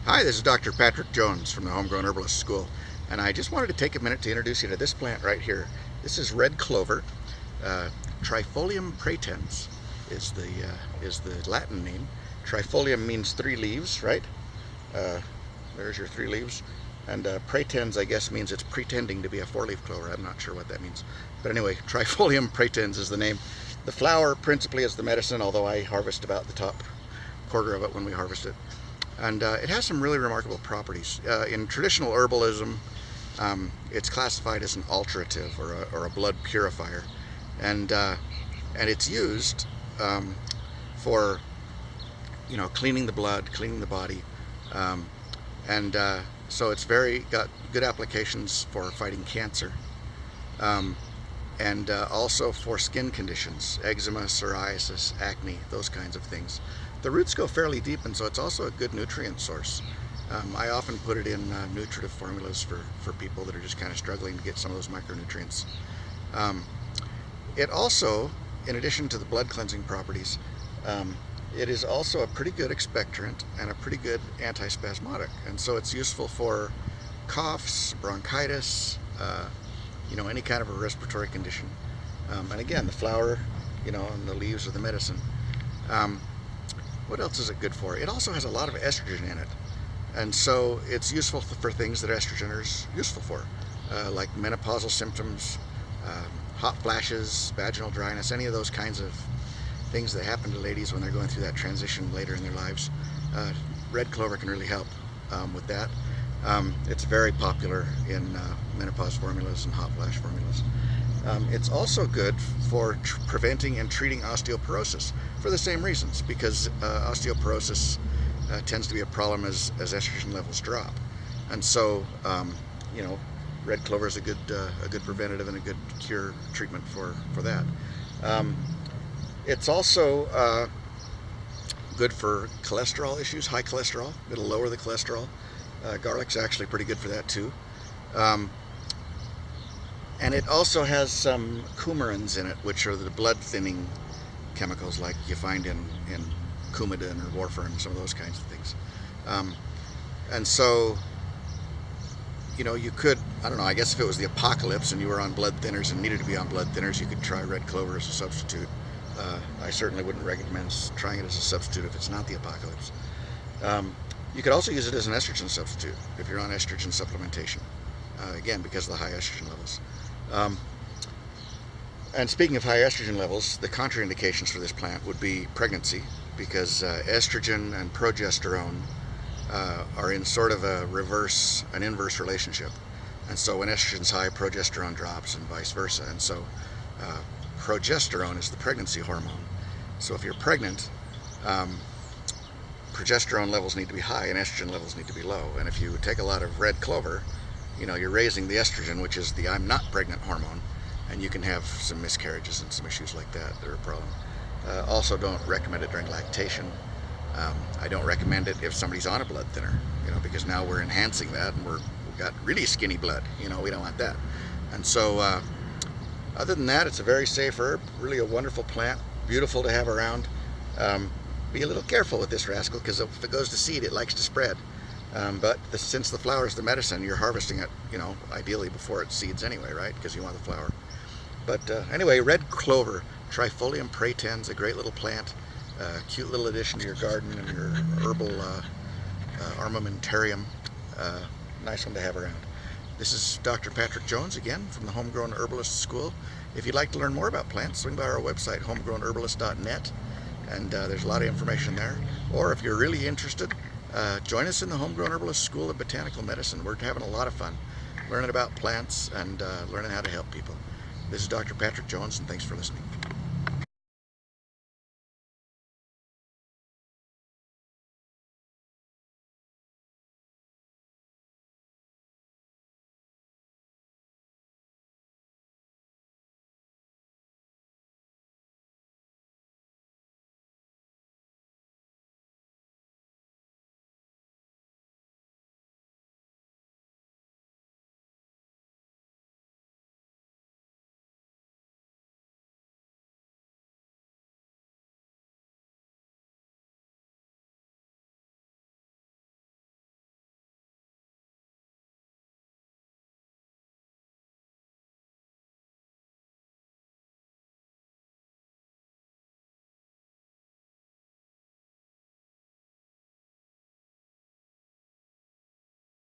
Hi, this is Dr. Patrick Jones from the Homegrown Herbalist School, and I just wanted to take a minute to introduce you to this plant right here. This is red clover. Trifolium praetens is the Latin name. Trifolium means three leaves, right? There's your three leaves. And praetens, I guess, means it's pretending to be a four-leaf clover. I'm not sure what that means. But anyway, Trifolium praetens is the name. The flower principally is the medicine, although I harvest about the top quarter of it when we harvest it. And it has some really remarkable properties. In traditional herbalism, it's classified as an alterative or a blood purifier, and it's used for cleaning the blood, cleaning the body, so it's got good applications for fighting cancer, and also for skin conditions, eczema, psoriasis, acne, those kinds of things. The roots go fairly deep, and so it's also a good nutrient source. I often put it in nutritive formulas for people that are just kind of struggling to get some of those micronutrients. It also, in addition to the blood cleansing properties, it is also a pretty good expectorant and a pretty good antispasmodic, and so it's useful for coughs, bronchitis, any kind of a respiratory condition. And again, the flower, and the leaves are the medicine. What else is it good for? It also has a lot of estrogen in it, and so it's useful for things that estrogen is useful for, like menopausal symptoms, hot flashes, vaginal dryness, any of those kinds of things that happen to ladies when they're going through that transition later in their lives. Red clover can really help with that. It's very popular in menopause formulas and hot flash formulas. It's also good for preventing and treating osteoporosis for the same reasons, because osteoporosis tends to be a problem as estrogen levels drop, and so red clover is a good preventative and a good cure treatment for that. It's also good for cholesterol issues, high cholesterol. It'll lower the cholesterol. Garlic's actually pretty good for that too. And it also has some coumarins in it, which are the blood thinning chemicals like you find in Coumadin or warfarin, some of those kinds of things. And so, you could, I don't know, I guess if it was the apocalypse and you were on blood thinners and needed to be on blood thinners, you could try red clover as a substitute. I certainly wouldn't recommend trying it as a substitute if it's not the apocalypse. You could also use it as an estrogen substitute if you're on estrogen supplementation, again, because of the high estrogen levels. And speaking of high estrogen levels, the contraindications for this plant would be pregnancy, because estrogen and progesterone are in sort of an inverse relationship. And so when estrogen's high, progesterone drops, and vice versa. And so progesterone is the pregnancy hormone. So if you're pregnant, progesterone levels need to be high and estrogen levels need to be low. And if you take a lot of red clover, you're raising the estrogen, which is the I'm not pregnant hormone, and you can have some miscarriages and some issues like that that are a problem. Also, don't recommend it during lactation. I don't recommend it if somebody's on a blood thinner, because now we're enhancing that and we've got really skinny blood. We don't want that. And so, other than that, it's a very safe herb, really a wonderful plant, beautiful to have around. Be a little careful with this rascal, because if it goes to seed, it likes to spread. But since the flower is the medicine, you're harvesting it, ideally before it seeds anyway, right? Because you want the flower. But anyway, red clover, Trifolium praetens, a great little plant, cute little addition to your garden and your herbal armamentarium. Nice one to have around. This is Dr. Patrick Jones again from the Homegrown Herbalist School. If you'd like to learn more about plants, swing by our website, homegrownherbalist.net, and there's a lot of information there. Or if you're really interested, join us in the Homegrown Herbalist School of Botanical Medicine. We're having a lot of fun learning about plants and learning how to help people. This is Dr. Patrick Jones, and thanks for listening.